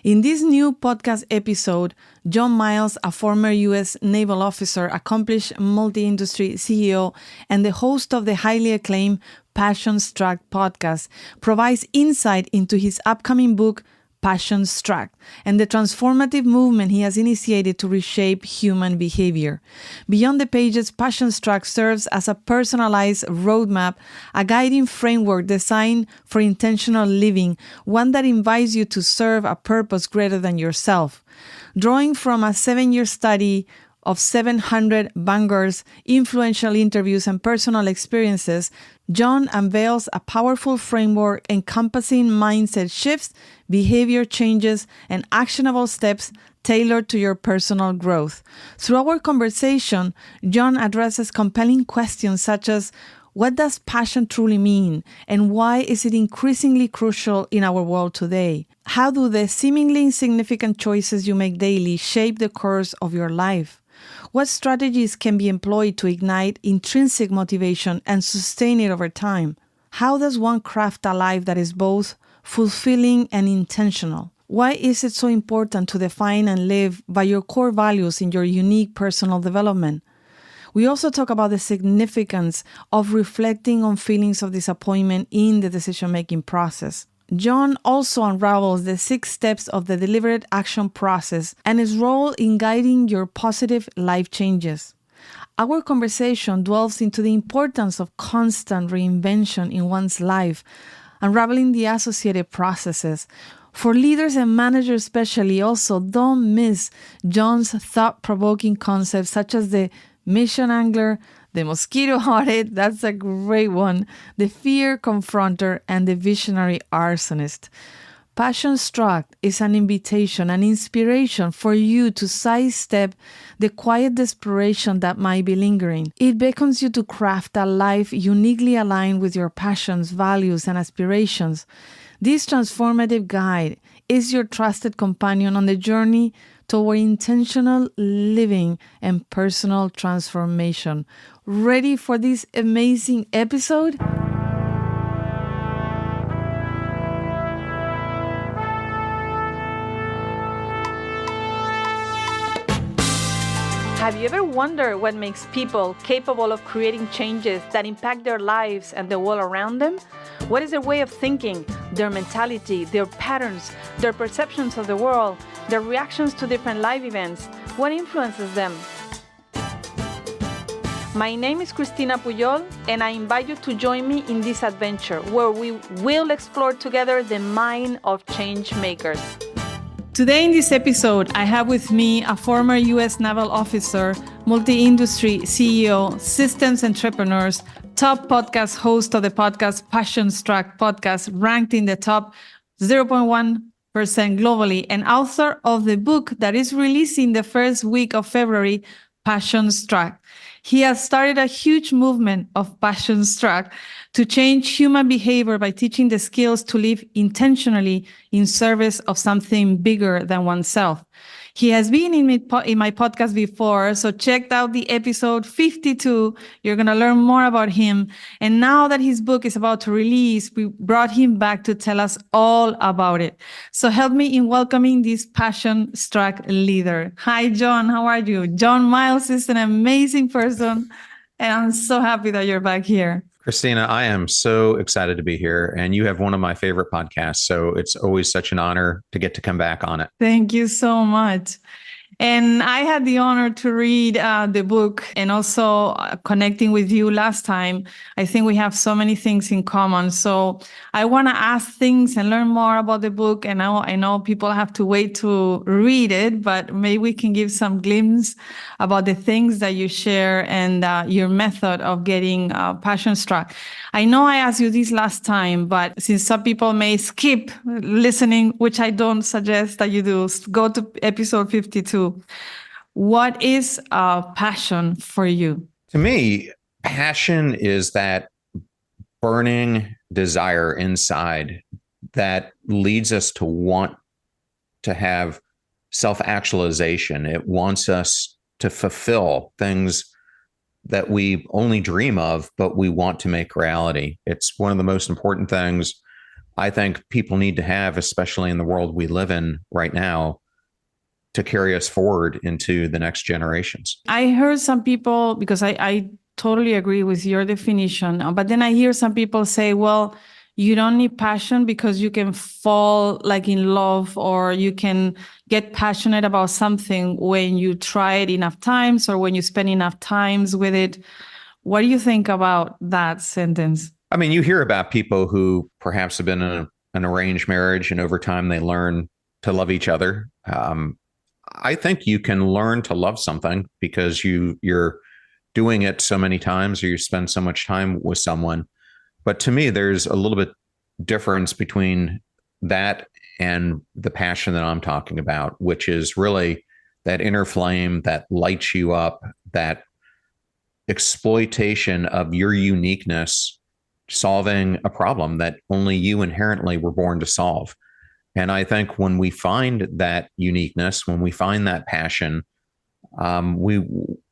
In this new podcast episode, John Miles, a former U.S. Naval officer, accomplished multi-industry CEO, and the host of the highly acclaimed Passion Struck podcast, provides insight into his upcoming book, Passion Struck, and the transformative movement he has initiated to reshape human behavior. Beyond the pages, Passion Struck serves as a personalized roadmap, a guiding framework designed for intentional living, one that invites you to serve a purpose greater than yourself. Drawing from a 7-year study of 700 vanguards, influential interviews, and personal experiences, John unveils a powerful framework encompassing mindset shifts, behavior changes, and actionable steps tailored to your personal growth. Through our conversation, John addresses compelling questions such as, what does passion truly mean, and why is it increasingly crucial in our world today? How do the seemingly insignificant choices you make daily shape the course of your life? What strategies can be employed to ignite intrinsic motivation and sustain it over time? How does one craft a life that is both fulfilling and intentional? Why is it so important to define and live by your core values in your unique personal development? We also talk about the significance of reflecting on feelings of disappointment in the decision-making process. John also unravels the 6 steps of the deliberate action process and its role in guiding your positive life changes. Our conversation delves into the importance of constant reinvention in one's life, unraveling the associated processes. For leaders and managers especially, also don't miss John's thought-provoking concepts such as the mission angler, the mosquito audit, that's a great one, the fear confronter, and the visionary arsonist. Passion Struck is an invitation, an inspiration for you to sidestep the quiet desperation that might be lingering. It beckons you to craft a life uniquely aligned with your passions, values, and aspirations. This transformative guide is your trusted companion on the journey toward intentional living and personal transformation. Ready for this amazing episode? Have you ever wondered what makes people capable of creating changes that impact their lives and the world around them? What is their way of thinking, their mentality, their patterns, their perceptions of the world, their reactions to different life events? What influences them? My name is Cristina Puyol, and I invite you to join me in this adventure where we will explore together the mind of change makers. Today in this episode, I have with me a former U.S. Naval officer, multi-industry CEO, systems entrepreneurs, top podcast host of the podcast Passion Struck podcast, ranked in the top 0.1% globally, and author of the book that is releasing the first week of February, Passion Struck. He has started a huge movement of Passion Struck to change human behavior by teaching the skills to live intentionally in service of something bigger than oneself. He has been in my podcast before, so check out the episode 52. You're going to learn more about him. And now that his book is about to release, we brought him back to tell us all about it. So help me in welcoming this passion-struck leader. Hi, John. How are you? John Miles is an amazing person, and I'm so happy that you're back here. Christina, I am so excited to be here, and you have one of my favorite podcasts, so it's always such an honor to get to come back on it. Thank you so much. And I had the honor to read the book and also connecting with you last time. I think we have so many things in common. So I want to ask things and learn more about the book. And I know people have to wait to read it, but maybe we can give some glimpse about the things that you share and your method of getting passion struck. I know I asked you this last time, but since some people may skip listening, which I don't suggest that you do, go to episode 52. What is passion for you? To me, passion is that burning desire inside that leads us to want to have self-actualization. It wants us to fulfill things that we only dream of, but we want to make reality. It's one of the most important things I think people need to have, especially in the world we live in right now, to carry us forward into the next generations. I heard some people, because I totally agree with your definition, but then I hear some people say, well, you don't need passion because you can fall like in love, or you can get passionate about something when you try it enough times or when you spend enough times with it. What do you think about that sentence? I mean, you hear about people who perhaps have been in an arranged marriage and over time they learn to love each other. I think you can learn to love something because you're doing it so many times or you spend so much time with someone. But to me, there's a little bit difference between that and the passion that I'm talking about, which is really that inner flame that lights you up, that exploitation of your uniqueness, solving a problem that only you inherently were born to solve. And I think when we find that uniqueness, when we find that passion, we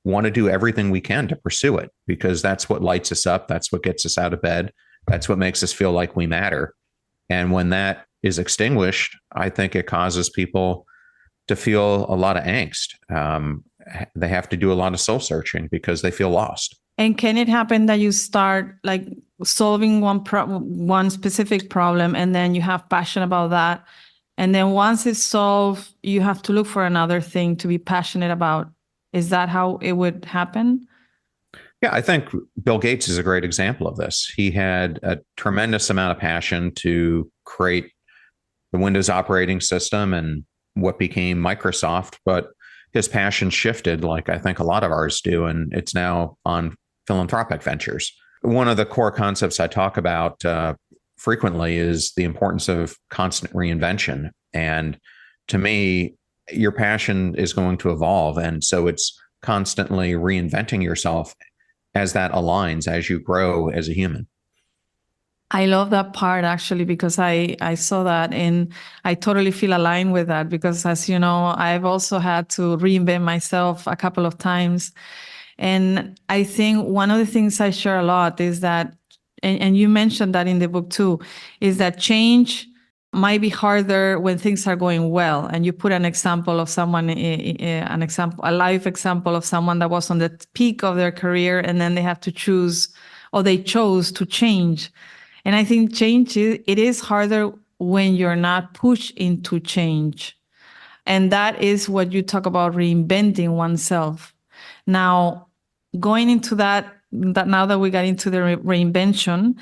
want to do everything we can to pursue it because that's what lights us up. That's what gets us out of bed. That's what makes us feel like we matter. And when that is extinguished, I think it causes people to feel a lot of angst. They have to do a lot of soul searching because they feel lost. And can it happen that you start like solving one specific problem, and then you have passion about that, and then once it's solved, you have to look for another thing to be passionate about? Is that how it would happen? Yeah, I think Bill Gates is a great example of this. He had a tremendous amount of passion to create the Windows operating system and what became Microsoft, but his passion shifted, like I think a lot of ours do, and it's now on philanthropic ventures. One of the core concepts I talk about frequently is the importance of constant reinvention. And to me, your passion is going to evolve. And so it's constantly reinventing yourself as that aligns, as you grow as a human. I love that part actually, because I saw that and I totally feel aligned with that because, as you know, I've also had to reinvent myself a couple of times. And I think one of the things I share a lot is that, and you mentioned that in the book too, is that change might be harder when things are going well. And you put an example of someone, a life example of someone that was on the peak of their career, and then they have to choose, or they chose to change. And I think change, it is harder when you're not pushed into change. And that is what you talk about, reinventing oneself. Now, going into that now that we got into the reinvention,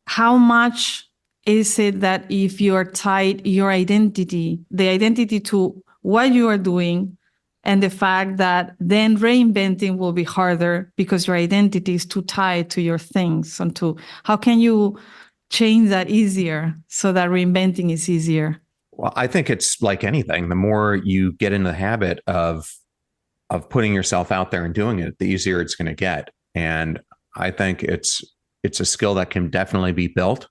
how much is it that if you are tied your identity, the identity to what you are doing, and the fact that then reinventing will be harder because your identity is too tied to your things, and to how can you change that easier so that reinventing is easier? Well, I think it's like anything. The more you get in the habit of putting yourself out there and doing it, the easier it's going to get. And I think it's a skill that can definitely be built.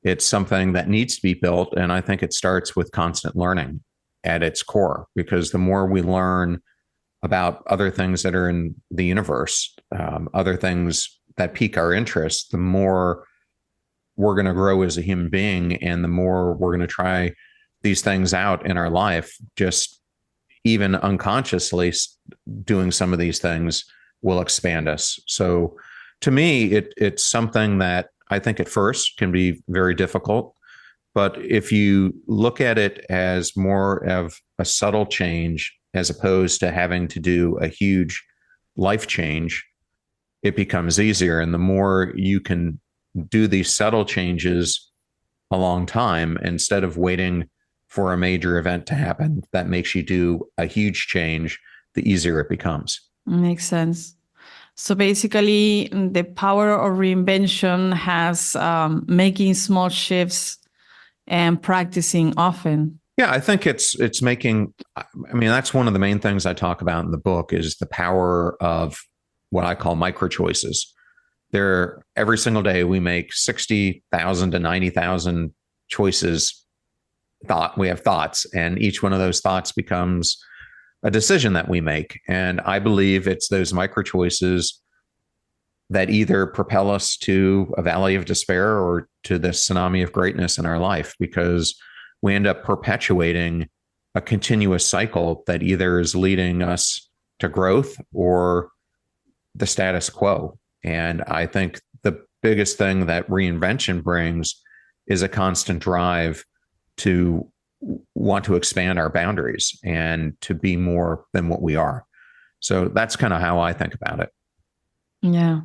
It's something that needs to be built. And I think it starts with constant learning at its core, because the more we learn about other things that are in the universe, other things that pique our interest, the more we're going to grow as a human being, and the more we're going to try these things out in our life. Just even unconsciously doing some of these things will expand us. So to me, it's something that I think at first can be very difficult. But if you look at it as more of a subtle change, as opposed to having to do a huge life change, it becomes easier. And the more you can do these subtle changes a long time, instead of waiting for a major event to happen that makes you do a huge change, the easier it becomes. Makes sense. So basically, the power of reinvention has making small shifts and practicing often. Yeah, I think it's making, I mean, that's one of the main things I talk about in the book, is the power of what I call micro choices. Every single day we make 60,000 to 90,000 choices. We have thoughts, and each one of those thoughts becomes a decision that we make. And I believe it's those micro choices that either propel us to a valley of despair or to this tsunami of greatness in our life, because we end up perpetuating a continuous cycle that either is leading us to growth or the status quo. And I think the biggest thing that reinvention brings is a constant drive to want to expand our boundaries and to be more than what we are. So that's kind of how I think about it. Yeah.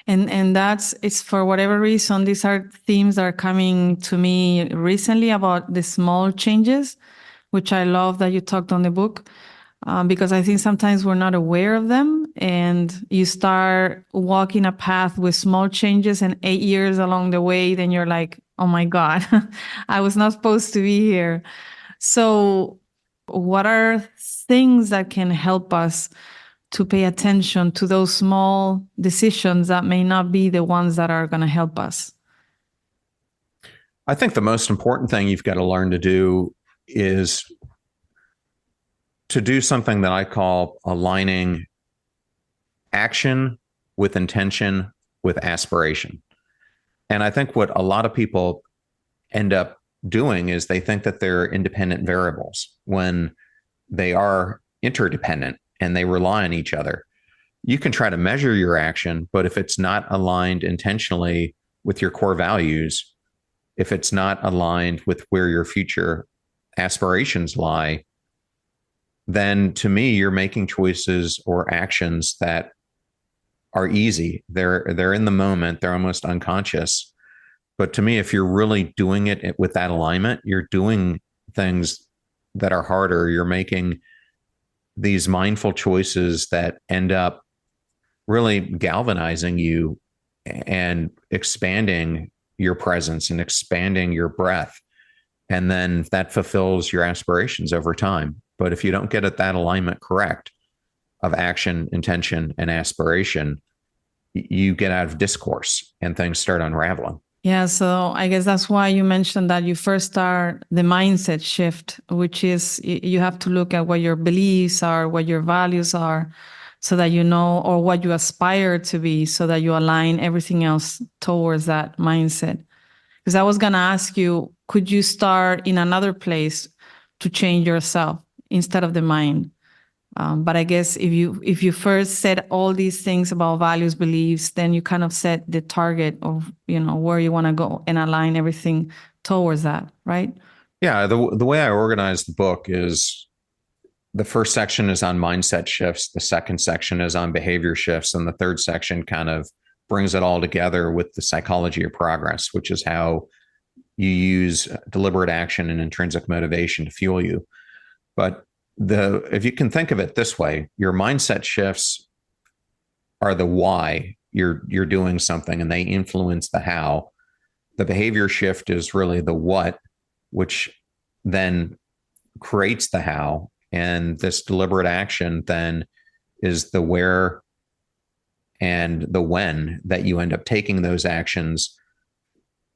And that's, it's for whatever reason, these are themes that are coming to me recently about the small changes, which I love that you talked on the book, because I think sometimes we're not aware of them, and you start walking a path with small changes, and 8 years along the way, then you're like, oh my God, I was not supposed to be here. So what are things that can help us to pay attention to those small decisions that may not be the ones that are going to help us? I think the most important thing you've got to learn to do is to do something that I call aligning action with intention with aspiration. And I think what a lot of people end up doing is they think that they're independent variables when they are interdependent and they rely on each other. You can try to measure your action, but if it's not aligned intentionally with your core values, if it's not aligned with where your future aspirations lie, then to me, you're making choices or actions that are easy. They're in the moment, they're almost unconscious. But to me, if you're really doing it with that alignment, you're doing things that are harder. You're making these mindful choices that end up really galvanizing you and expanding your presence and expanding your breath. And then that fulfills your aspirations over time. But if you don't get at that alignment correct of action, intention, and aspiration, you get out of discourse and things start unraveling. Yeah, so I guess that's why you mentioned that you first start the mindset shift, which is you have to look at what your beliefs are, what your values are, so that you know, or what you aspire to be, so that you align everything else towards that mindset. Because I was going to ask you, could you start in another place to change yourself instead of the mind? But I guess if you first set all these things about values, beliefs, then you kind of set the target of, where you want to go and align everything towards that, right? Yeah, the way I organize the book is the first section is on mindset shifts, the second section is on behavior shifts, and the third section kind of brings it all together with the psychology of progress, which is how you use deliberate action and intrinsic motivation to fuel you. But if you can think of it this way, your mindset shifts are the why you're doing something, and they influence the how. The behavior shift is really the what, which then creates the how. And this deliberate action then is the where and the when that you end up taking those actions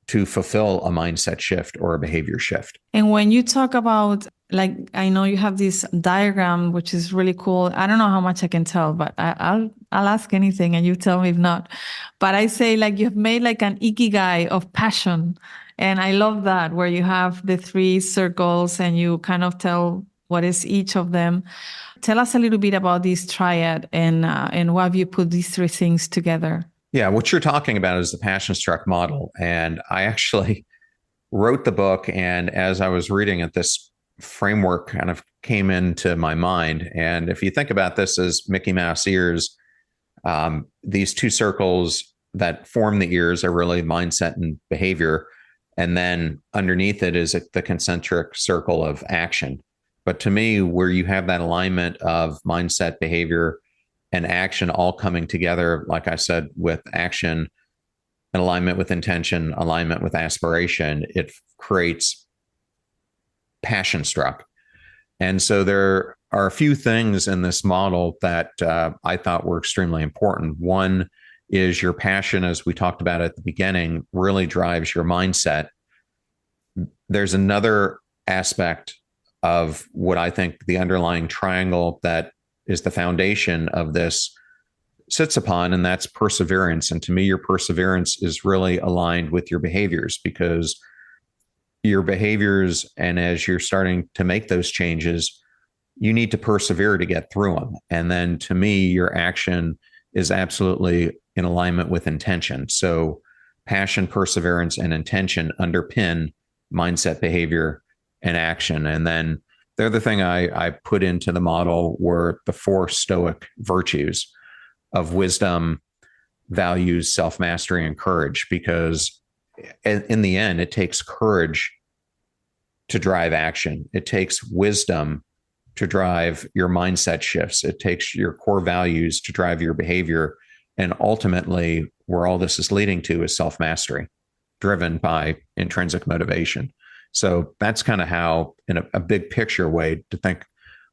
to fulfill a mindset shift or a behavior shift. And when you talk about, like, I know you have this diagram, which is really cool. I don't know how much I can tell, but I'll ask anything and you tell me if not. But I say, like, you've made like an ikigai of passion. And I love that, where you have the 3 circles and you kind of tell what is each of them. Tell us a little bit about this triad and why have you put these 3 things together? Yeah, what you're talking about is the passion struck model. And I actually wrote the book. And as I was reading it, this framework kind of came into my mind. And if you think about this as Mickey Mouse ears, these 2 circles that form the ears are really mindset and behavior. And then underneath it is the concentric circle of action. But to me, where you have that alignment of mindset, behavior, and action all coming together, like I said, with action, an alignment with intention, alignment with aspiration, it creates passion struck. And so there are a few things in this model that I thought were extremely important. One is your passion, as we talked about at the beginning, really drives your mindset. There's another aspect of what I think the underlying triangle that is the foundation of this sits upon, and that's perseverance. And to me, your perseverance is really aligned with your behaviors, because your behaviors, and as you're starting to make those changes, you need to persevere to get through them. And then to me, your action is absolutely in alignment with intention. So passion, perseverance, and intention underpin mindset, behavior, and action. And then the other thing I put into the model were the 4 Stoic virtues of wisdom, values, self-mastery, and courage, because in the end, it takes courage to drive action. It takes wisdom to drive your mindset shifts. It takes your core values to drive your behavior. And ultimately, where all this is leading to is self-mastery, driven by intrinsic motivation. So that's kind of how, in a big picture way, to think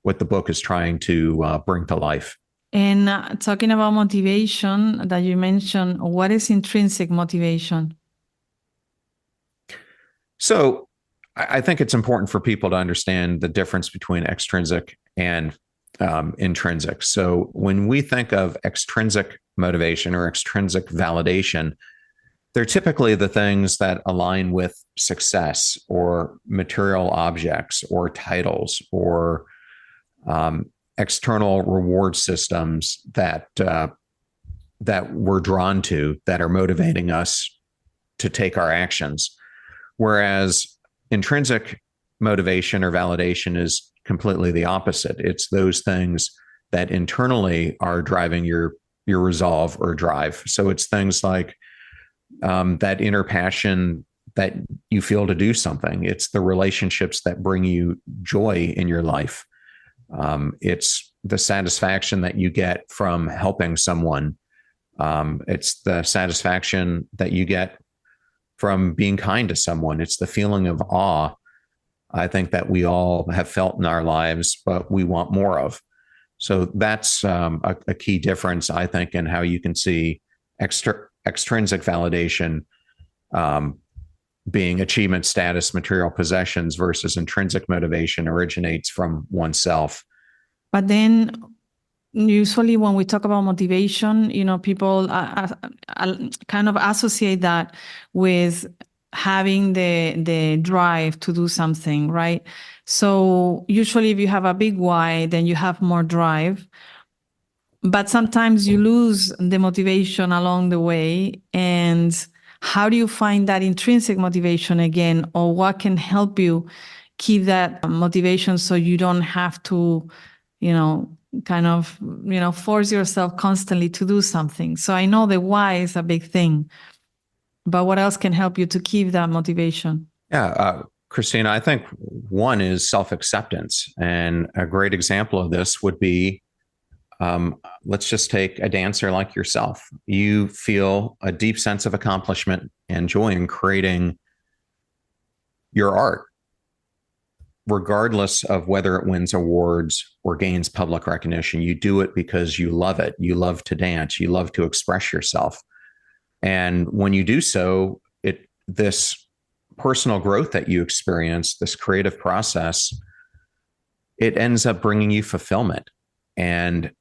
what the book is trying to bring to life. And talking about motivation that you mentioned, what is intrinsic motivation? So I think it's important for people to understand the difference between extrinsic and intrinsic. So when we think of extrinsic motivation or extrinsic validation, they're typically the things that align with success or material objects or titles or external reward systems that we're drawn to, that are motivating us to take our actions. Whereas intrinsic motivation or validation is completely the opposite. It's those things that internally are driving your resolve or drive. So it's things like that inner passion that you feel to do something. It's the relationships that bring you joy in your life. It's the satisfaction that you get from helping someone. It's the satisfaction that you get from being kind to someone. It's the feeling of awe, I think, that we all have felt in our lives, but we want more of. So that's a key difference, I think, in how you can see extrinsic validation being achievement, status, material possessions, versus intrinsic motivation originates from oneself. But then usually when we talk about motivation, people kind of associate that with having the drive to do something, right? So usually if you have a big why, then you have more drive. But sometimes you lose the motivation along the way. And how do you find that intrinsic motivation again? Or what can help you keep that motivation so you don't have to, force yourself constantly to do something? So I know the why is a big thing, but what else can help you to keep that motivation? Yeah, Christina, I think one is self-acceptance. And a great example of this would be, let's just take a dancer like yourself. You feel a deep sense of accomplishment and joy in creating your art, regardless of whether it wins awards or gains public recognition. You do it because you love it. You love to dance. You love to express yourself. And when you do so, this personal growth that you experience, this creative process, it ends up bringing you fulfillment. And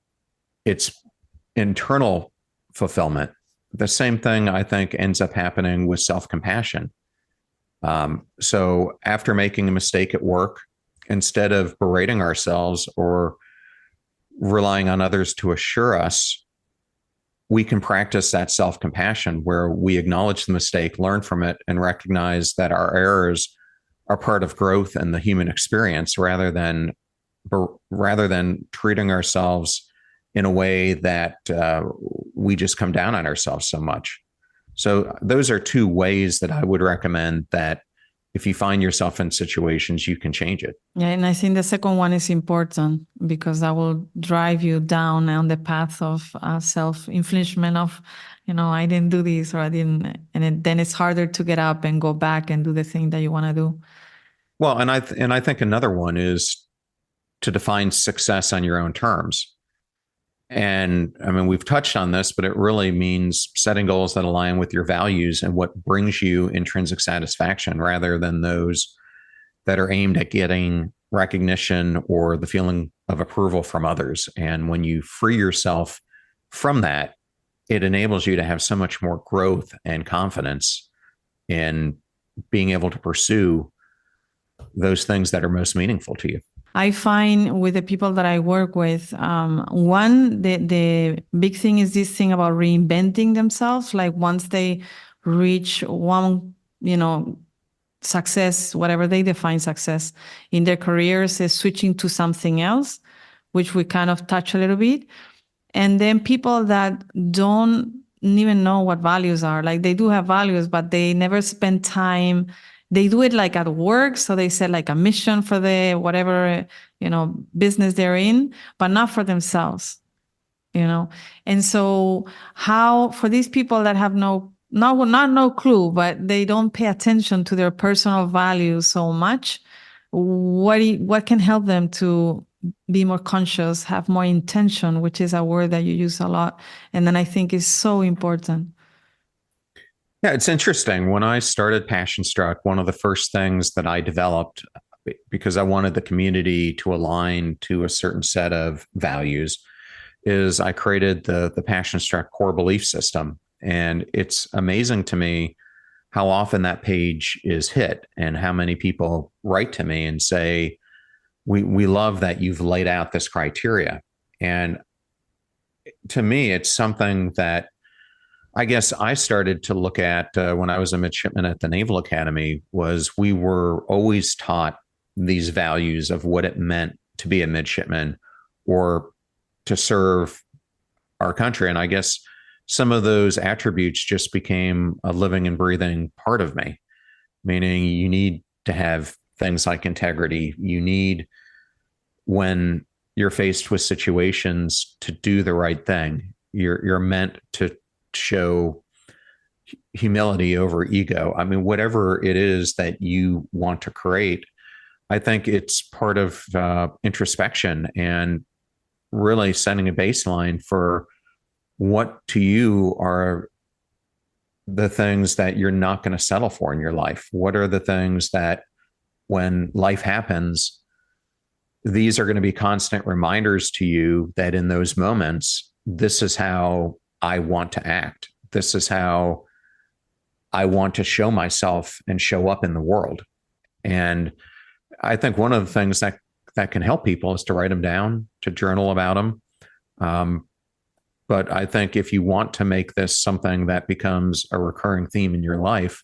it's internal fulfillment. The same thing, I think, ends up happening with self-compassion. So after making a mistake at work, instead of berating ourselves or relying on others to assure us, we can practice that self-compassion where we acknowledge the mistake, learn from it, and recognize that our errors are part of growth and the human experience, rather than treating ourselves in a way that we just come down on ourselves so much. So those are 2 ways that I would recommend that if you find yourself in situations, you can change it. Yeah, and I think the second one is important because that will drive you down on the path of self-infringement of, I didn't do this or I didn't, and then it's harder to get up and go back and do the thing that you want to do. Well, and I think another one is to define success on your own terms. And I mean, we've touched on this, but it really means setting goals that align with your values and what brings you intrinsic satisfaction, rather than those that are aimed at getting recognition or the feeling of approval from others. And when you free yourself from that, it enables you to have so much more growth and confidence in being able to pursue those things that are most meaningful to you. I find with the people that I work with, one, the big thing is this thing about reinventing themselves. Like once they reach one, success, whatever they define success in their careers, is switching to something else, which we kind of touch a little bit. And then people that don't even know what values are, like they do have values, but they never spend time. They do it like at work. So they set like a mission for the whatever, business they're in, but not for themselves, And so how, for these people that have no clue, but they don't pay attention to their personal values so much, what can help them to be more conscious, have more intention, which is a word that you use a lot, and then I think is so important. Yeah, it's interesting. When I started Passion Struck, one of the first things that I developed, because I wanted the community to align to a certain set of values, is I created the Passion Struck core belief system. And it's amazing to me how often that page is hit and how many people write to me and say, we love that you've laid out this criteria. And to me, it's something that I guess I started to look at when I was a midshipman at the Naval Academy. Was we were always taught these values of what it meant to be a midshipman or to serve our country. And I guess some of those attributes just became a living and breathing part of me, meaning you need to have things like integrity. You need, when you're faced with situations, to do the right thing. You're meant to show humility over ego. I mean, whatever it is that you want to create, I think it's part of introspection and really setting a baseline for what to you are the things that you're not going to settle for in your life. What are the things that when life happens, these are going to be constant reminders to you that in those moments, this is how I want to act. This is how I want to show myself and show up in the world. And I think one of the things that can help people is to write them down, to journal about them. But I think if you want to make this something that becomes a recurring theme in your life,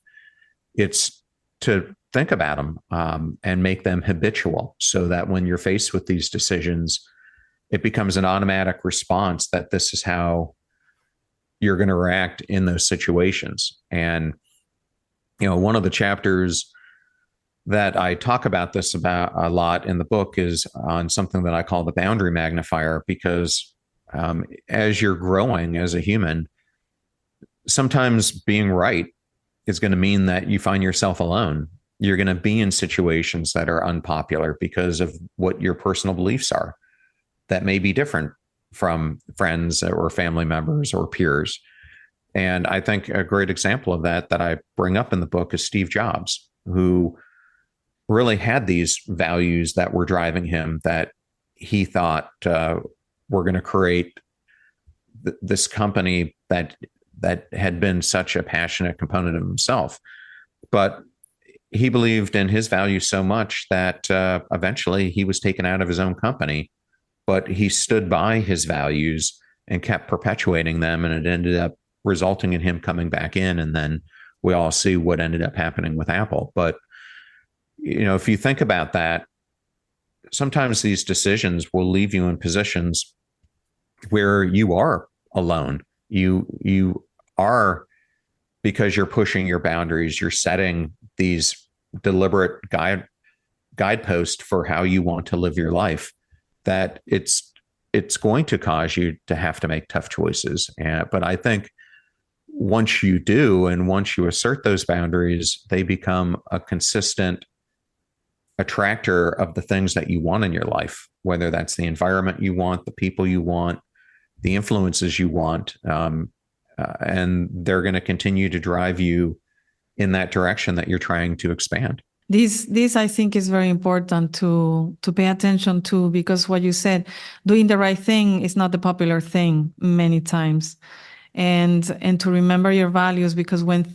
it's to think about them and make them habitual so that when you're faced with these decisions, it becomes an automatic response that this is how you're going to react in those situations. And, one of the chapters that I talk about this about a lot in the book is on something that I call the boundary magnifier, because as you're growing as a human, sometimes being right is going to mean that you find yourself alone. You're going to be in situations that are unpopular because of what your personal beliefs are that may be different from friends or family members or peers. And I think a great example of that I bring up in the book is Steve Jobs, who really had these values that were driving him, that he thought we're going to create this company that had been such a passionate component of himself. But he believed in his values so much that eventually he was taken out of his own company, but he stood by his values and kept perpetuating them. And it ended up resulting in him coming back in. And then we all see what ended up happening with Apple. But, if you think about that, sometimes these decisions will leave you in positions where you are alone. You are, because you're pushing your boundaries, you're setting these deliberate guideposts for how you want to live your life, that it's going to cause you to have to make tough choices. But I think once you do, and once you assert those boundaries, they become a consistent attractor of the things that you want in your life, whether that's the environment you want, the people you want, the influences you want. And they're going to continue to drive you in that direction that you're trying to expand. This I think is very important to pay attention to, because what you said, doing the right thing is not the popular thing many times. And to remember your values, because when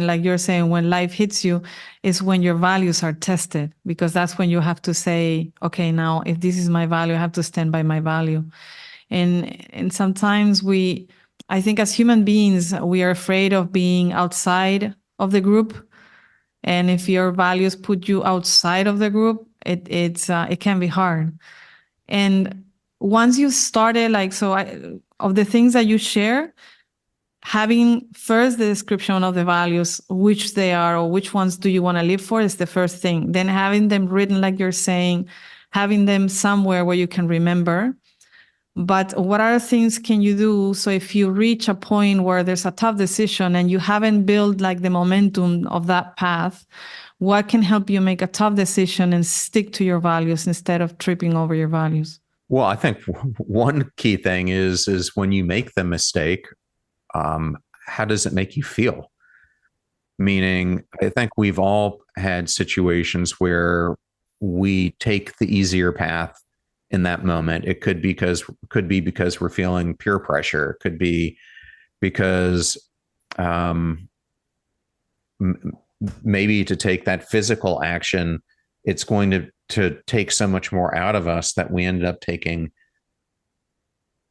like you're saying, when life hits you, is when your values are tested, because that's when you have to say, okay, now if this is my value, I have to stand by my value. And sometimes I think as human beings, we are afraid of being outside of the group. And if your values put you outside of the group, it can be hard. And once you started, like, of the things that you share, having first the description of the values, which they are or which ones do you want to live for, is the first thing. Then having them written, like you're saying, having them somewhere where you can remember. But what other things can you do? So if you reach a point where there's a tough decision and you haven't built like the momentum of that path, what can help you make a tough decision and stick to your values instead of tripping over your values? Well, I think one key thing is when you make the mistake, how does it make you feel? Meaning, I think we've all had situations where we take the easier path in that moment. It could be because we're feeling peer pressure. It could be because maybe to take that physical action, it's going to take so much more out of us that we ended up taking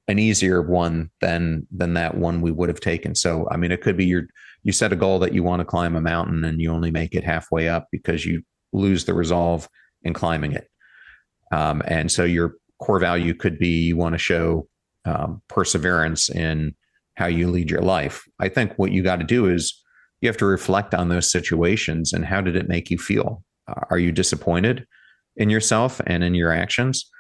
an easier one than that one we would have taken. So, I mean, it could be you set a goal that you want to climb a mountain and you only make it halfway up because you lose the resolve in climbing it. And so your core value could be you want to show perseverance in how you lead your life. I think what you got to do is you have to reflect on those situations and how did it make you feel? Are you disappointed in yourself and in your actions?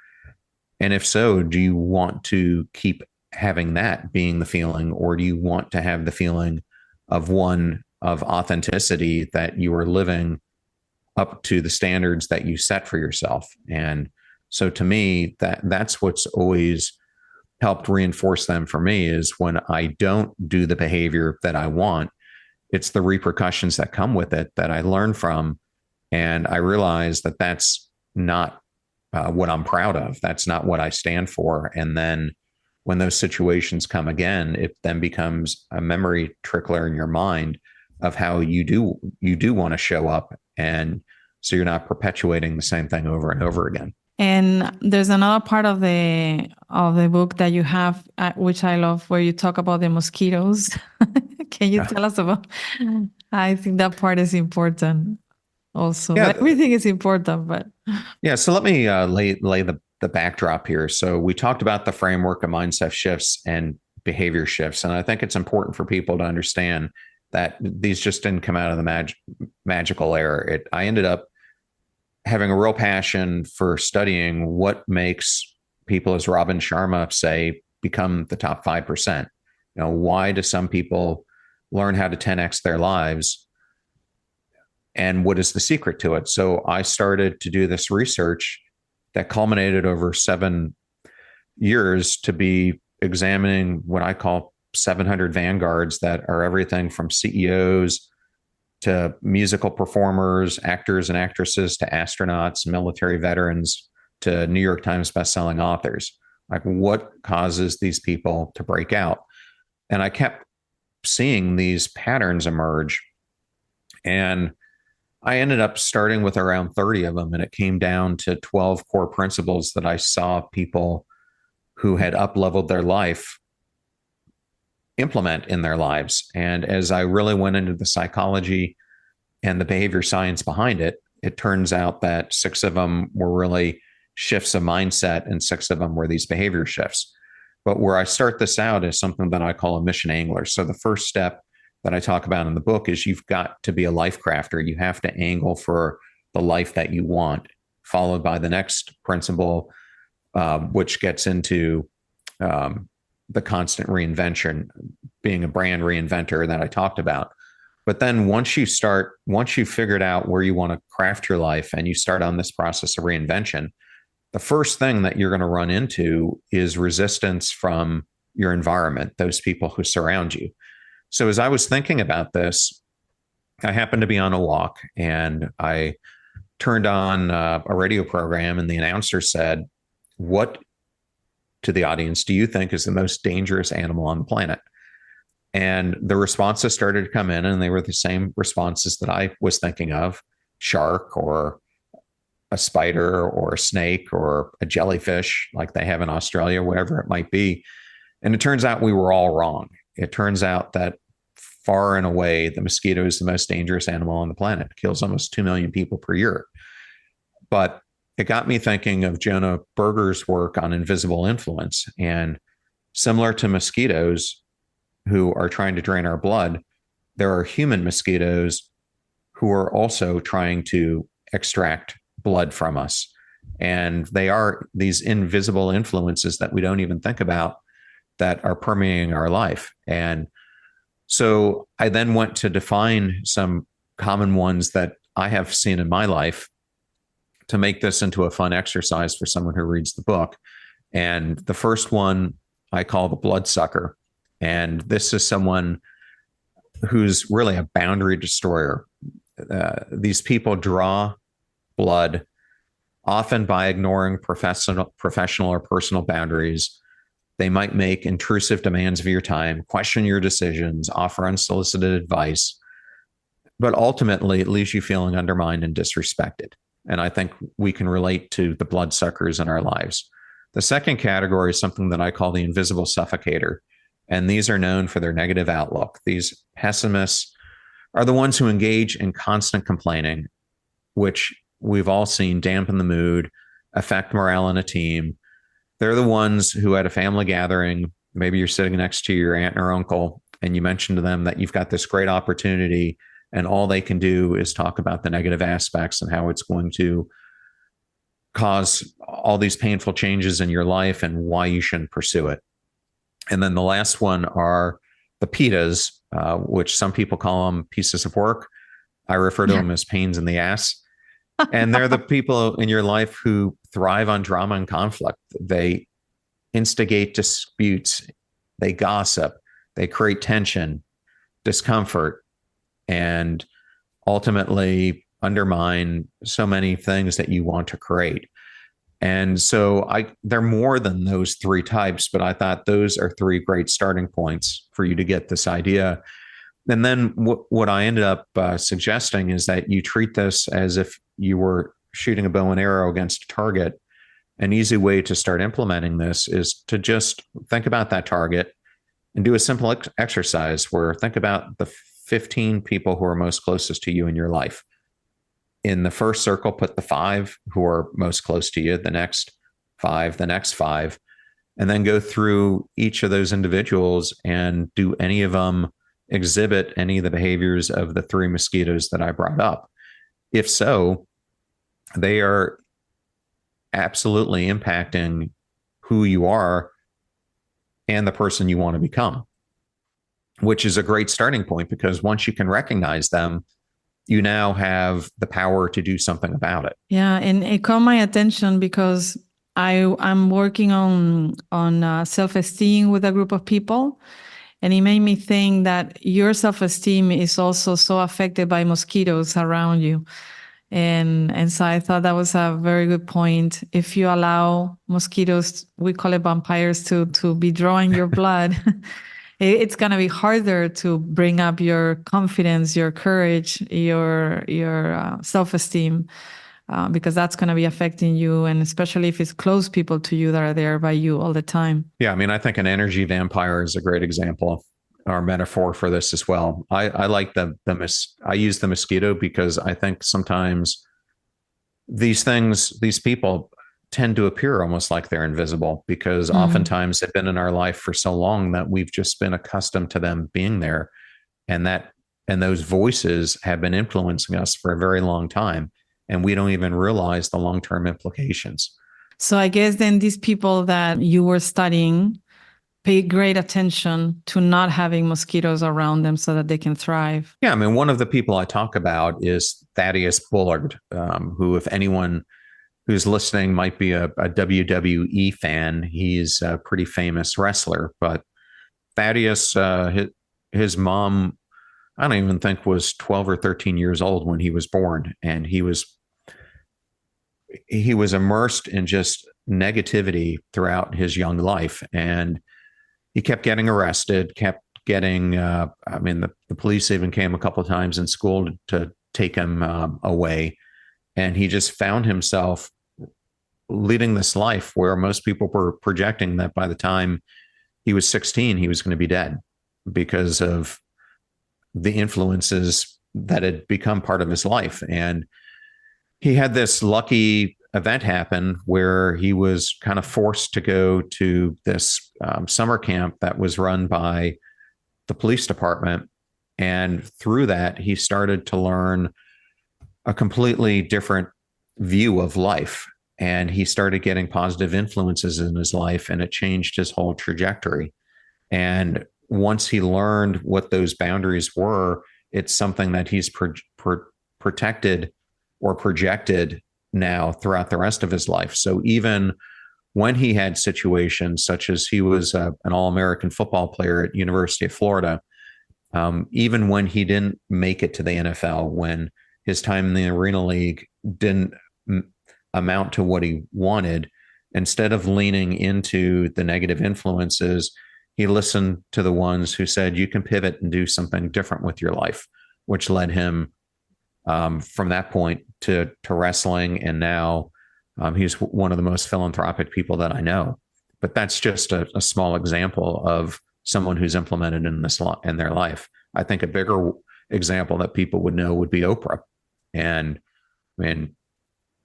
And if so, do you want to keep having that being the feeling, or do you want to have the feeling of authenticity, that you are living up to the standards that you set for yourself? And so to me, that's what's always helped reinforce them for me, is when I don't do the behavior that I want, it's the repercussions that come with it that I learn from. And I realize that that's not what I'm proud of. That's not what I stand for. And then when those situations come again, it then becomes a memory trickler in your mind of how you do want to show up. And so you're not perpetuating the same thing over and over again. And there's another part of the book that you have, which I love, where you talk about the mosquitoes. Can you tell us about? I think that part is important. Also, Yeah, everything is important, but yeah. So let me lay the backdrop here. So we talked about the framework of mindset shifts and behavior shifts, and I think it's important for people to understand that these just didn't come out of the magical air. I ended up having a real passion for studying what makes people, as Robin Sharma say, become the top 5%. Why do some people learn how to 10x their lives? And what is the secret to it? So I started to do this research that culminated over 7 years to be examining what I call 700 vanguards, that are everything from CEOs to musical performers, actors and actresses, to astronauts, military veterans, to New York Times bestselling authors. Like, what causes these people to break out? And I kept seeing these patterns emerge. And I ended up starting with around 30 of them, and it came down to 12 core principles that I saw people who had up-leveled their life implement in their lives. And as I really went into the psychology and the behavior science behind it, it turns out that 6 of them were really shifts of mindset, and 6 of them were these behavior shifts. But where I start this out is something that I call a mission angler. So the first step that I talk about in the book is you've got to be a life crafter. You have to angle for the life that you want, followed by the next principle, which gets into the constant reinvention, being a brand reinventor that I talked about. But then once you've figured out where you want to craft your life and you start on this process of reinvention, the first thing that you're going to run into is resistance from your environment, those people who surround you. So as I was thinking about this, I happened to be on a walk, and I turned on a radio program, and the announcer said, "What to the audience do you think is the most dangerous animal on the planet?" And the responses started to come in, and they were the same responses that I was thinking of: shark, or a spider, or a snake, or a jellyfish like they have in Australia, whatever it might be. And it turns out we were all wrong. It turns out that far and away, the mosquito is the most dangerous animal on the planet. It kills almost 2 million people per year. But it got me thinking of Jonah Berger's work on invisible influence. And similar to mosquitoes who are trying to drain our blood, there are human mosquitoes who are also trying to extract blood from us. And they are these invisible influences that we don't even think about that are permeating our life. And so I then went to define some common ones that I have seen in my life to make this into a fun exercise for someone who reads the book. And the first one I call the bloodsucker. And this is someone who's really a boundary destroyer. These people draw blood, often by ignoring professional or personal boundaries. They might make intrusive demands of your time, question your decisions, offer unsolicited advice, but ultimately it leaves you feeling undermined and disrespected. And I think we can relate to the bloodsuckers in our lives. The second category is something that I call the invisible suffocator. And these are known for their negative outlook. These pessimists are the ones who engage in constant complaining, which we've all seen dampen the mood, affect morale in a team. They're the ones who at a family gathering, maybe you're sitting next to your aunt or uncle, and you mention to them that you've got this great opportunity, and all they can do is talk about the negative aspects and how it's going to cause all these painful changes in your life and why you shouldn't pursue it. And then the last one are the PITAs, which some people call them pieces of work. I refer to them as pains in the ass. And they're the people in your life who thrive on drama and conflict. They instigate disputes, they gossip, they create tension, discomfort, and ultimately undermine so many things that you want to create. And so they're more than those three types, but I thought those are three great starting points for you to get this idea. And then what I ended up suggesting is that you treat this as if you were shooting a bow and arrow against a target. An easy way to start implementing this is to just think about that target and do a simple exercise where think about the 15 people who are most closest to you in your life. In the first circle, put the 5 who are most close to you, the next 5, and then go through each of those individuals and do any of them exhibit any of the behaviors of the 3 mosquitoes that I brought up. If so, they are absolutely impacting who you are and the person you want to become, which is a great starting point because once you can recognize them, you now have the power to do something about it. Yeah, and it caught my attention because I'm working on self-esteem with a group of people, and it made me think that your self-esteem is also so affected by mosquitoes around you. And so I thought that was a very good point. If you allow mosquitoes, we call it vampires, to be drawing your blood, it's going to be harder to bring up your confidence, your courage, your self-esteem, because that's going to be affecting you. And especially if it's close people to you that are there by you all the time. Yeah, I mean, I think an energy vampire is a great example or metaphor for this as well. I like I use the mosquito because I think sometimes these people tend to appear almost like they're invisible because oftentimes they've been in our life for so long that we've just been accustomed to them being there. And those voices have been influencing us for a very long time. And we don't even realize the long-term implications. So I guess then these people that you were studying pay great attention to not having mosquitoes around them so that they can thrive. Yeah, I mean, one of the people I talk about is Thaddeus Bullard, who, if anyone who's listening might be a WWE fan, he's a pretty famous wrestler. But Thaddeus, his mom, I don't even think was 12 or 13 years old when he was born. And he was he was immersed in just negativity throughout his young life. And he kept getting arrested, kept getting, the police even came a couple of times in school to take him away. And he just found himself leading this life where most people were projecting that by the time he was 16, he was going to be dead because of the influences that had become part of his life. And he had this lucky event happen where he was kind of forced to go to this summer camp that was run by the police department. And through that, he started to learn a completely different view of life. And he started getting positive influences in his life, and it changed his whole trajectory. And once he learned what those boundaries were, it's something that he's protected or projected now throughout the rest of his life. So even when he had situations such as he was an All-American football player at University of Florida, even when he didn't make it to the NFL, when his time in the Arena League didn't amount to what he wanted, instead of leaning into the negative influences, he listened to the ones who said, you can pivot and do something different with your life, which led him from that point to wrestling. And now he's one of the most philanthropic people that I know. But that's just a small example of someone who's implemented in their life. I think a bigger example that people would know would be Oprah. And I mean,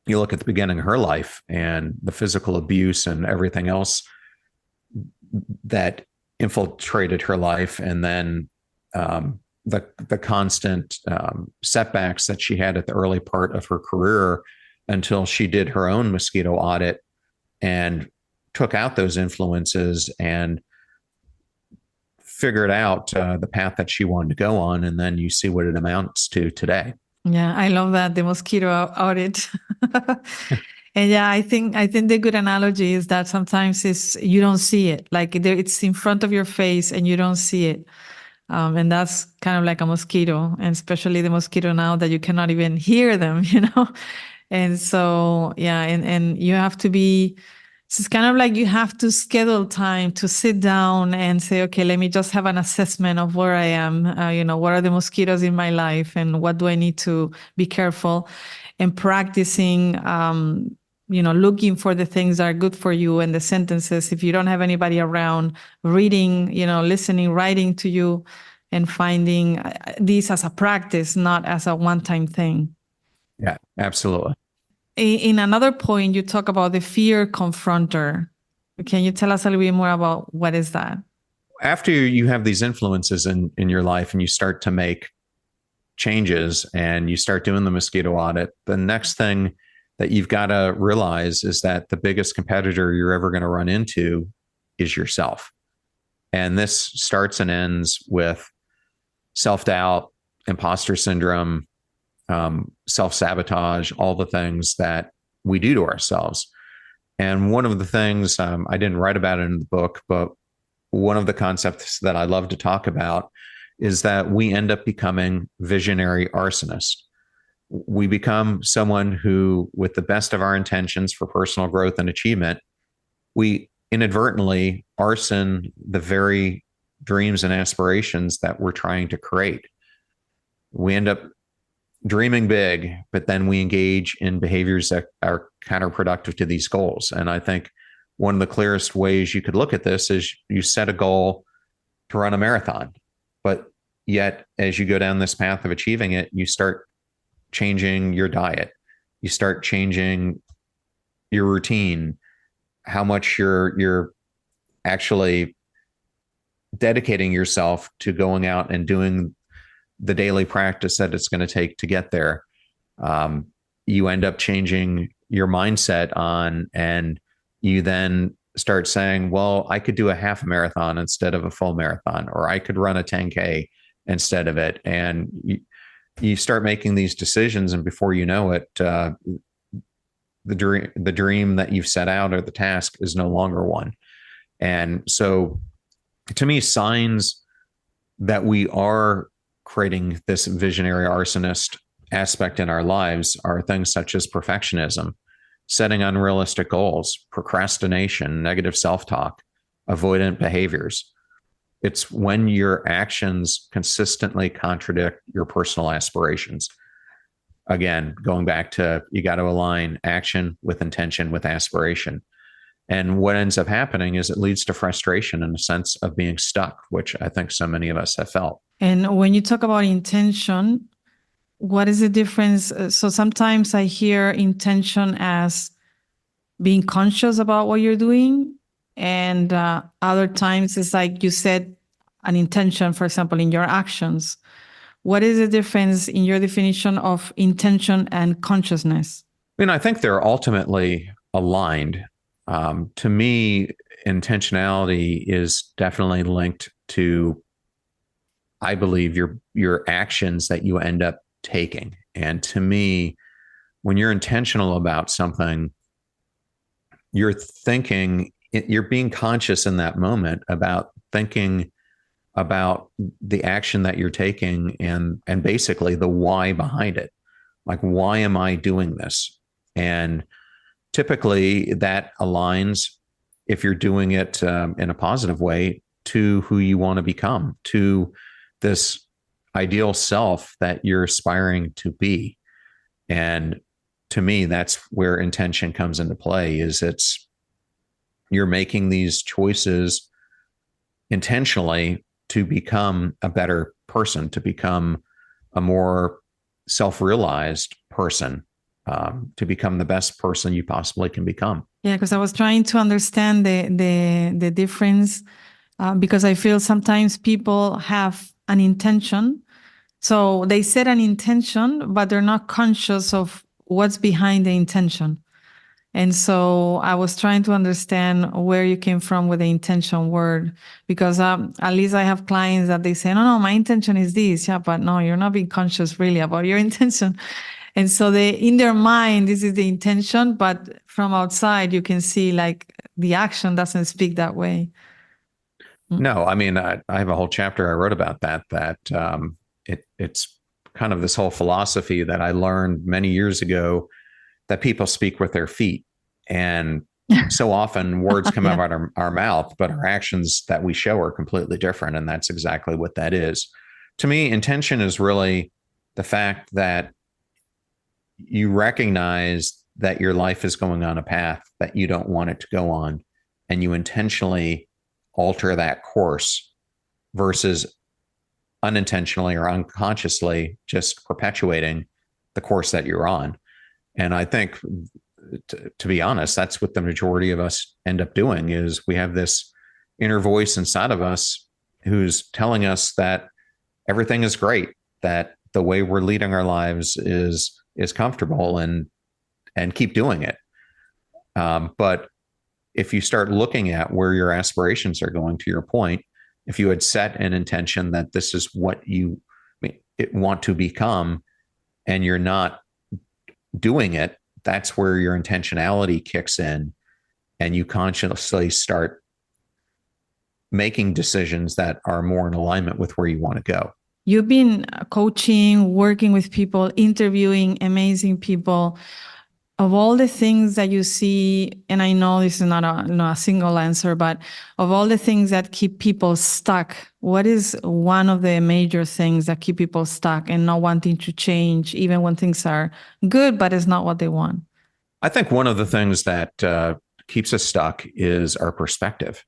you look at the beginning of her life and the physical abuse and everything else that infiltrated her life, and then the constant setbacks that she had at the early part of her career until she did her own mosquito audit and took out those influences and figured out the path that she wanted to go on. And then you see what it amounts to today. Yeah, I love that, the mosquito audit. And yeah, I think the good analogy is that sometimes you don't see it, like it's in front of your face and you don't see it. And that's kind of like a mosquito, and especially the mosquito now that you cannot even hear them, And so, yeah, and you have to be, it's kind of like you have to schedule time to sit down and say, okay, let me just have an assessment of where I am, what are the mosquitoes in my life and what do I need to be careful, and practicing, looking for the things that are good for you and the sentences. If you don't have anybody around, reading, listening, writing to you, and finding these as a practice, not as a one-time thing. Yeah, absolutely. In another point, you talk about the fear confronter. Can you tell us a little bit more about what is that? After you have these influences in your life and you start to make changes and you start doing the mosquito audit, the next thing that you've got to realize is that the biggest competitor you're ever going to run into is yourself. And this starts and ends with self-doubt, imposter syndrome, self-sabotage, all the things that we do to ourselves. And one of the things, I didn't write about it in the book, but one of the concepts that I love to talk about is that we end up becoming visionary arsonists. We become someone who, with the best of our intentions for personal growth and achievement, we inadvertently arson the very dreams and aspirations that we're trying to create. We end up dreaming big, but then we engage in behaviors that are counterproductive to these goals. And I think one of the clearest ways you could look at this is you set a goal to run a marathon, but yet as you go down this path of achieving it, you start changing your diet, you start changing your routine, how much you're actually dedicating yourself to going out and doing the daily practice that it's going to take to get there. You end up changing your mindset on, and you then start saying, well, I could do a half marathon instead of a full marathon, or I could run a 10K instead of it. And you start making these decisions, and before you know it, the dream that you've set out or the task is no longer one. And so to me, signs that we are creating this visionary arsonist aspect in our lives are things such as perfectionism. setting unrealistic goals, procrastination, negative self-talk, avoidant behaviors. It's when your actions consistently contradict your personal aspirations. Again, going back to, you got to align action with intention with aspiration. And what ends up happening is it leads to frustration and a sense of being stuck, which I think so many of us have felt. And when you talk about intention, what is the difference? So sometimes I hear intention as being conscious about what you're doing. And other times it's like you said, an intention, for example, in your actions. What is the difference in your definition of intention and consciousness? I mean, I think they're ultimately aligned. To me, intentionality is definitely linked to, I believe, your actions that you end up taking. And to me, when you're intentional about something, you're thinking, you're being conscious in that moment about thinking about the action that you're taking and basically the why behind it. Like, why am I doing this? And typically that aligns, if you're doing it in a positive way, to who you want to become, to this ideal self that you're aspiring to be. And to me, that's where intention comes into play. Is you're making these choices intentionally to become a better person, to become a more self-realized person, to become the best person you possibly can become. Yeah, because I was trying to understand the difference, because I feel sometimes people have an intention. So they set an intention, but they're not conscious of what's behind the intention. And so I was trying to understand where you came from with the intention word, because at least I have clients that they say, no, my intention is this. Yeah, but no, you're not being conscious really about your intention. And so in their mind, this is the intention, but from outside, you can see like the action doesn't speak that way. No, I mean, I have a whole chapter I wrote about that it's kind of this whole philosophy that I learned many years ago, that people speak with their feet. And so often words come Yeah. out of our mouth, but our actions that we show are completely different. And that's exactly what that is. To me, intention is really the fact that you recognize that your life is going on a path that you don't want it to go on, and you intentionally alter that course versus unintentionally or unconsciously just perpetuating the course that you're on. And I think, to be honest, that's what the majority of us end up doing. Is we have this inner voice inside of us who's telling us that everything is great, that the way we're leading our lives is comfortable, and keep doing it. But if you start looking at where your aspirations are going, to your point, if you had set an intention that this is what you want to become, and you're not doing it, that's where your intentionality kicks in, and you consciously start making decisions that are more in alignment with where you want to go. You've been coaching, working with people, interviewing amazing people. Of all the things that you see, and I know this is not a single answer, but of all the things that keep people stuck, what is one of the major things that keep people stuck and not wanting to change, even when things are good, but it's not what they want? I think one of the things that keeps us stuck is our perspective.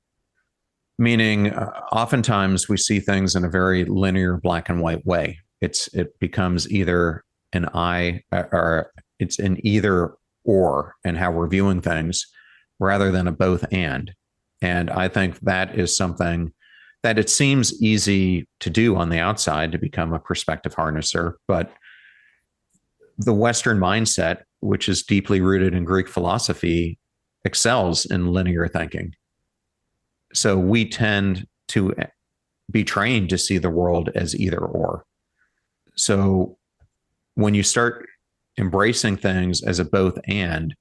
Meaning, oftentimes we see things in a very linear black and white way. It becomes either an I, or it's an either or, and how we're viewing things, rather than a both and. And I think that is something that it seems easy to do on the outside, to become a perspective harnesser. But the Western mindset, which is deeply rooted in Greek philosophy, excels in linear thinking. So we tend to be trained to see the world as either or. So when you start embracing things as a both and,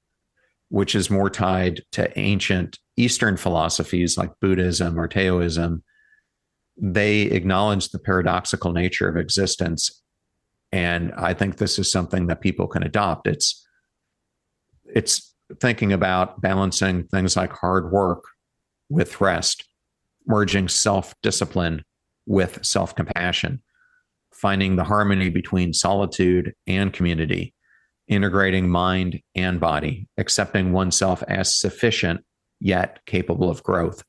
which is more tied to ancient Eastern philosophies like Buddhism or Taoism, they acknowledge the paradoxical nature of existence. And I think this is something that people can adopt. It's thinking about balancing things like hard work with rest, merging self-discipline with self-compassion, finding the harmony between solitude and community, integrating mind and body, accepting oneself as sufficient yet capable of growth.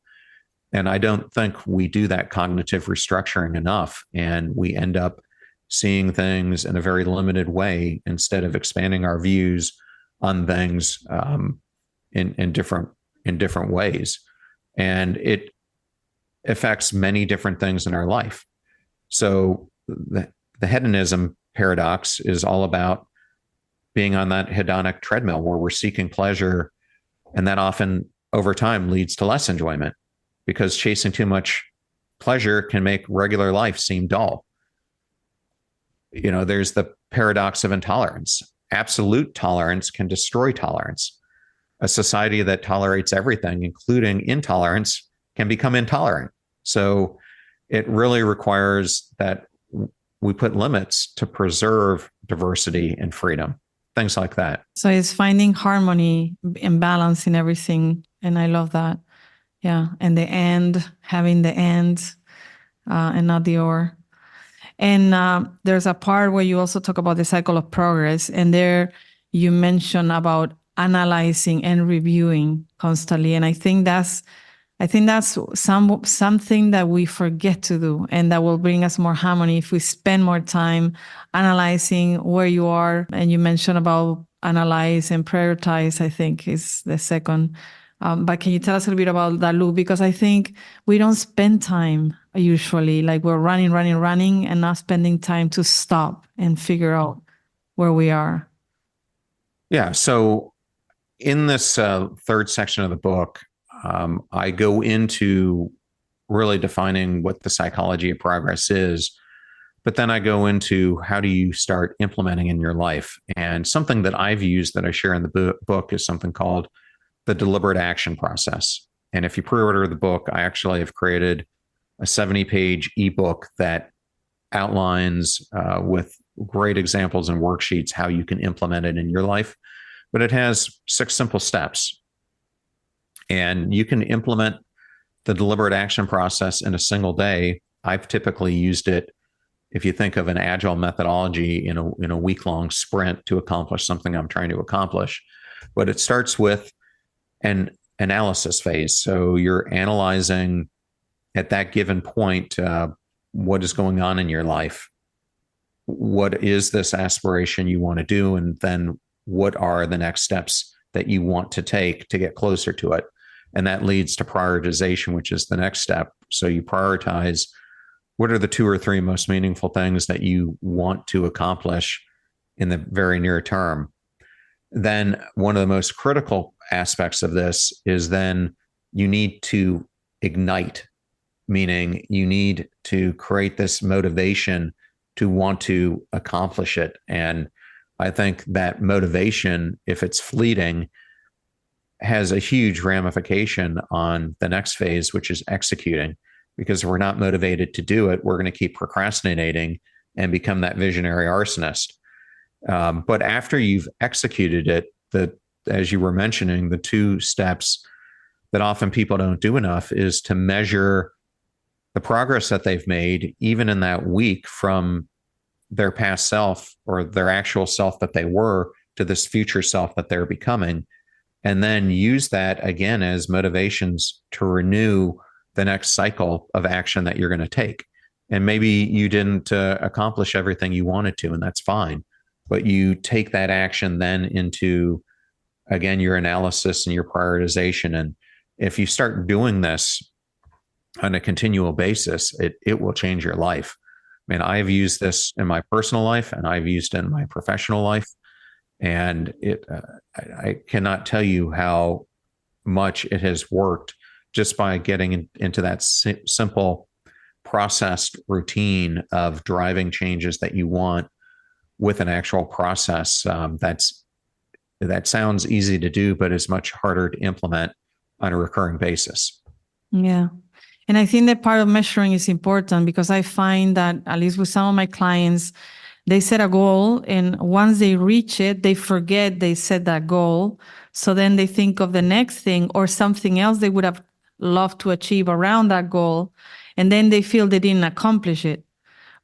And I don't think we do that cognitive restructuring enough. And we end up seeing things in a very limited way instead of expanding our views on things in different ways. And it affects many different things in our life. So the hedonism paradox is all about being on that hedonic treadmill where we're seeking pleasure, and that often over time leads to less enjoyment, because chasing too much pleasure can make regular life seem dull. There's the paradox of intolerance. Absolute tolerance can destroy tolerance. A society that tolerates everything, including intolerance, can become intolerant. So it really requires that we put limits to preserve diversity and freedom, things like that. So it's finding harmony and balance in everything. And I love that. Yeah. And the end, having the end and not the or. And there's a part where you also talk about the cycle of progress. And there you mention about analyzing and reviewing constantly. And I think that's something that we forget to do, and that will bring us more harmony if we spend more time analyzing where you are. And you mentioned about analyze and prioritize, I think is the second. But can you tell us a little bit about that, Lou? Because I think we don't spend time usually, like we're running, and not spending time to stop and figure out where we are. Yeah. So in this third section of the book, I go into really defining what the psychology of progress is, but then I go into how do you start implementing in your life. And something that I've used that I share in the book is something called the deliberate action process. And if you pre-order the book, I actually have created a 70-page ebook that outlines with great examples and worksheets how you can implement it in your life. But it has 6 simple steps. And you can implement the deliberate action process in a single day. I've typically used it, if you think of an agile methodology, in a week-long sprint to accomplish something I'm trying to accomplish. But it starts with an analysis phase. So you're analyzing at that given point what is going on in your life. What is this aspiration you want to do? And then what are the next steps that you want to take to get closer to it? And that leads to prioritization, which is the next step. So you prioritize what are the 2 or 3 most meaningful things that you want to accomplish in the very near term. Then one of the most critical aspects of this is then you need to ignite, meaning you need to create this motivation to want to accomplish it. And I think that motivation, if it's fleeting, has a huge ramification on the next phase, which is executing. Because if we're not motivated to do it, we're going to keep procrastinating and become that visionary arsonist. But after you've executed it, as you were mentioning, the 2 steps that often people don't do enough is to measure the progress that they've made, even in that week, from their past self or their actual self that they were to this future self that they're becoming. And then use that again as motivations to renew the next cycle of action that you're going to take. And maybe you didn't accomplish everything you wanted to, and that's fine. But you take that action then into, again, your analysis and your prioritization. And if you start doing this on a continual basis, it will change your life. I mean, I've used this in my personal life, and I've used it in my professional life. And I cannot tell you how much it has worked just by getting into that simple processed routine of driving changes that you want with an actual process. That sounds easy to do, but it's much harder to implement on a recurring basis. Yeah. And I think that part of measuring is important, because I find that, at least with some of my clients, they set a goal, and once they reach it, they forget they set that goal So then they think of the next thing or something else they would have loved to achieve around that goal. And then they feel they didn't accomplish it.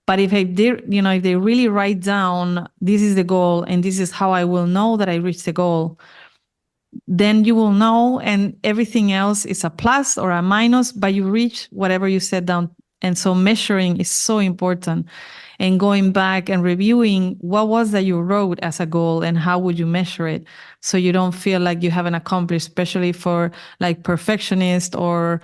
But if if they really write down, this is the goal and this is how I will know that I reached the goal, then you will know, and everything else is a plus or a minus, but you reach whatever you set down. And so measuring is so important, and going back and reviewing what was that you wrote as a goal and how would you measure it, so you don't feel like you haven't accomplished, especially for like perfectionists or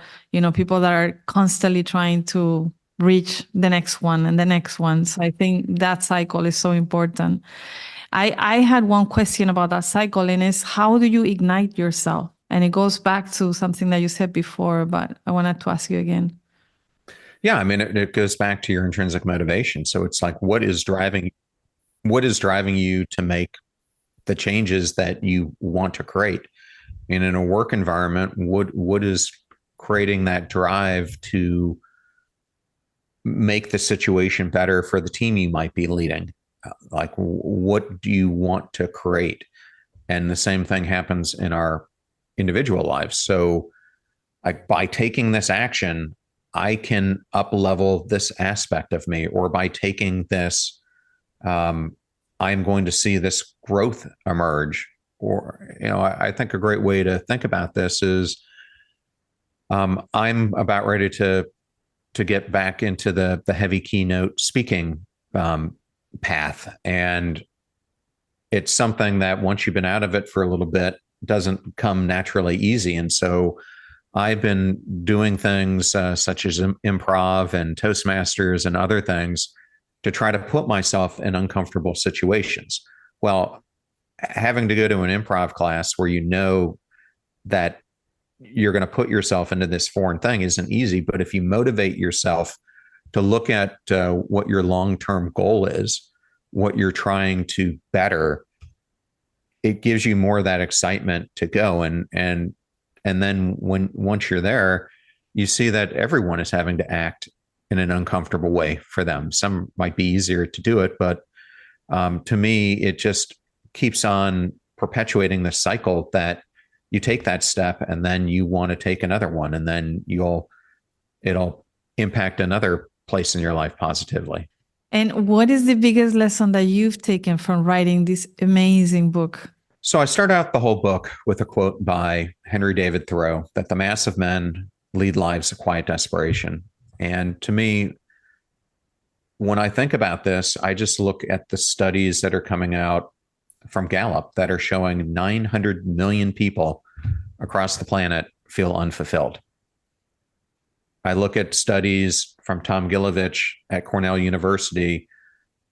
people that are constantly trying to reach the next one and the next one. So I think that cycle is so important. I had one question about that cycle, and it's how do you ignite yourself? And it goes back to something that you said before, but I wanted to ask you again. Yeah, I mean, it goes back to your intrinsic motivation. So it's like, what is driving you to make the changes that you want to create? And in a work environment, what is creating that drive to make the situation better for the team you might be leading? Like, what do you want to create? And the same thing happens in our individual lives. So, like, by taking this action, I can up level this aspect of me, or by taking this, I'm going to see this growth emerge. Or, I think a great way to think about this is, I'm about ready to get back into the heavy keynote speaking path, and it's something that once you've been out of it for a little bit, doesn't come naturally easy. And so I've been doing things such as improv and Toastmasters and other things to try to put myself in uncomfortable situations. Well, having to go to an improv class where that you're going to put yourself into this foreign thing isn't easy. But if you motivate yourself to look at what your long-term goal is, what you're trying to better, it gives you more of that excitement to go. And then once you're there, you see that everyone is having to act in an uncomfortable way for them. Some might be easier to do it, but to me, it just keeps on perpetuating the cycle that you take that step and then you want to take another one, and then it'll impact another place in your life positively. And what is the biggest lesson that you've taken from writing this amazing book? So I start out the whole book with a quote by Henry David Thoreau, that the mass of men lead lives of quiet desperation. And to me, when I think about this, I just look at the studies that are coming out from Gallup that are showing 900 million people across the planet feel unfulfilled. I look at studies from Tom Gilovich at Cornell University,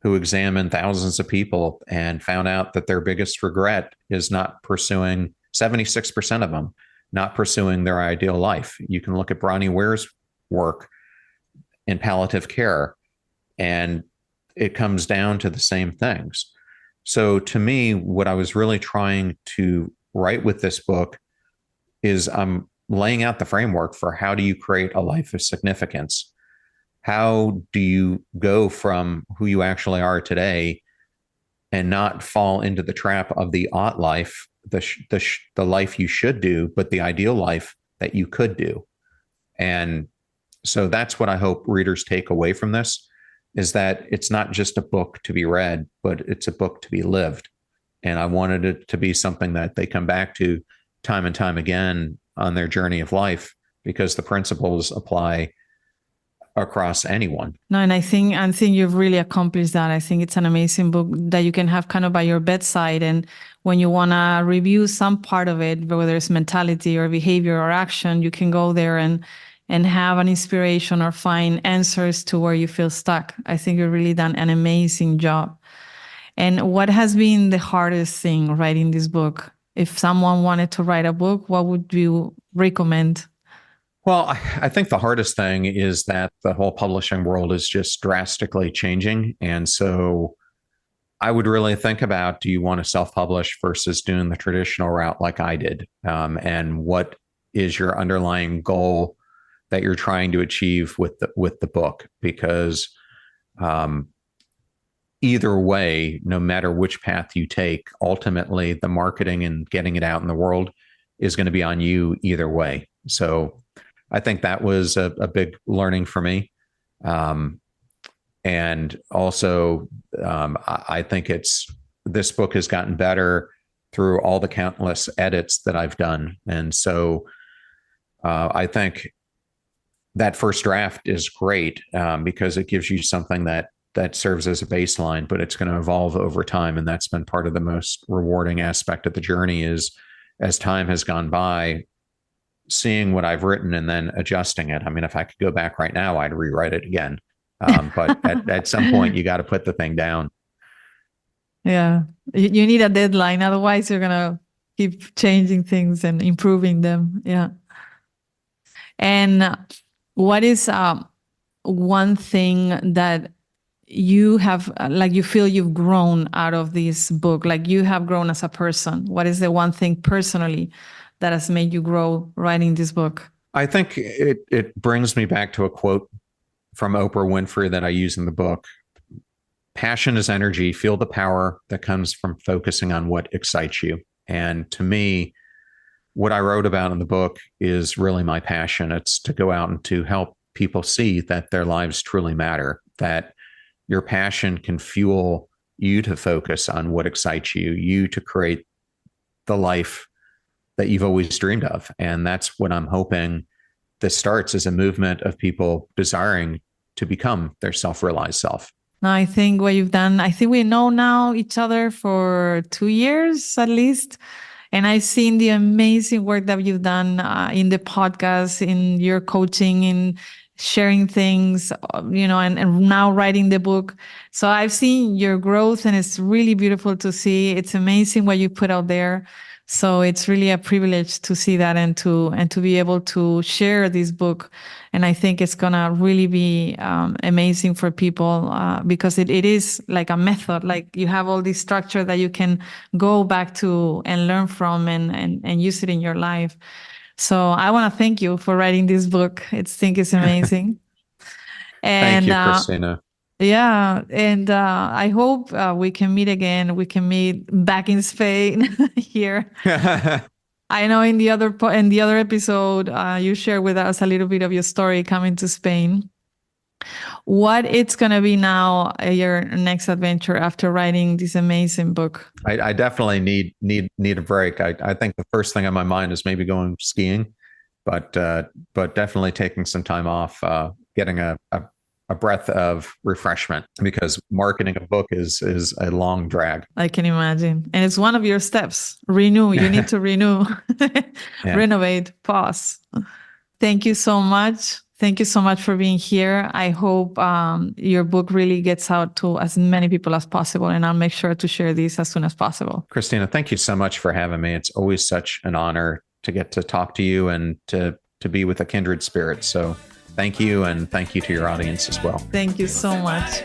who examined thousands of people and found out that their biggest regret is not pursuing, 76% of them, not pursuing their ideal life. You can look at Bronnie Ware's work in palliative care, and it comes down to the same things. So to me, what I was really trying to write with this book is I'm laying out the framework for how do you create a life of significance? How do you go from who you actually are today and not fall into the trap of the ought life, the life you should do, but the ideal life that you could do? And so that's what I hope readers take away from this, is that it's not just a book to be read, but it's a book to be lived. And I wanted it to be something that they come back to time and time again on their journey of life, because the principles apply across anyone. No, and I think you've really accomplished that. I think it's an amazing book that you can have kind of by your bedside. And when you want to review some part of it, whether it's mentality or behavior or action, you can go there and have an inspiration or find answers to where you feel stuck. I think you've really done an amazing job. And what has been the hardest thing writing this book? If someone wanted to write a book, what would you recommend? Well, I think the hardest thing is that the whole publishing world is just drastically changing. And so I would really think about, do you want to self-publish versus doing the traditional route like I did? And what is your underlying goal that you're trying to achieve with the book? Because either way, no matter which path you take, ultimately the marketing and getting it out in the world is going to be on you either way. So I think that was a big learning for me. And also, I think this book has gotten better through all the countless edits that I've done. And so I think that first draft is great because it gives you something that serves as a baseline, but it's going to evolve over time. And that's been part of the most rewarding aspect of the journey is as time has gone by, seeing what I've written and then adjusting it. I mean, if I could go back right now, I'd rewrite it again. But at some point, you got to put the thing down. Yeah. You need a deadline. Otherwise, you're going to keep changing things and improving them. Yeah. And what is one thing that you have, like you feel you've grown out of this book, like you have grown as a person? What is the one thing personally that has made you grow writing this book? I think it brings me back to a quote from Oprah Winfrey that I use in the book. Passion is energy. Feel the power that comes from focusing on what excites you. And to me, what I wrote about in the book is really my passion. It's to go out and to help people see that their lives truly matter, that your passion can fuel you to focus on what excites you, you to create the life that you've always dreamed of. And that's what I'm hoping this starts as a movement of people desiring to become their self-realized self. I think what you've done, I think we know now each other for 2 years at least. And I've seen the amazing work that you've done in the podcast, in your coaching, in sharing things, and now writing the book. So I've seen your growth and it's really beautiful to see. It's amazing what you put out there. So it's really a privilege to see that and to be able to share this book. And I think it's gonna really be amazing for people because it is like a method. Like you have all this structure that you can go back to and learn from and use it in your life. So I want to thank you for writing this book. I think it's amazing. Thank you, Christina. Yeah, and I hope we can meet again. We can meet back in Spain here. I know in the other episode, you shared with us a little bit of your story coming to Spain. What it's gonna be now, your next adventure after writing this amazing book? I definitely need a break. I think the first thing on my mind is maybe going skiing, but definitely taking some time off, getting a breath of refreshment, because marketing a book is a long drag. I can imagine. And it's one of your steps. Renew. You need to renew, renovate, pause. Thank you so much. Thank you so much for being here. I hope your book really gets out to as many people as possible, and I'll make sure to share this as soon as possible. Christina, thank you so much for having me. It's always such an honor to get to talk to you and to be with a kindred spirit. So thank you, and thank you to your audience as well. Thank you so much.